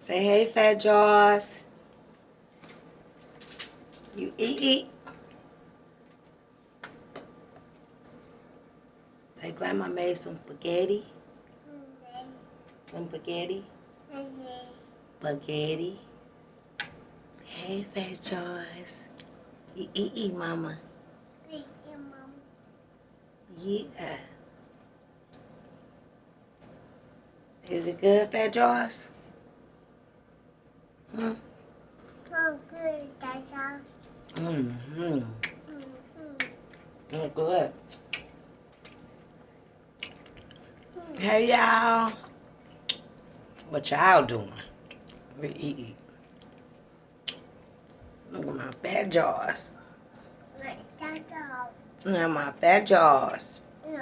Say hey, Fat Jaws. You eat. Say Glamma made some spaghetti. Some spaghetti. Spaghetti. Hey, Fat Jaws. You eat, Mama. Yeah. Is it good, Fat Jaws? Hmm? So good, Dada. Mm-hmm. Oh, good. Hey, y'all. What y'all doing? We eat. Look at my Fat Jaws. Dada. Look at my Fat Jaws. Look,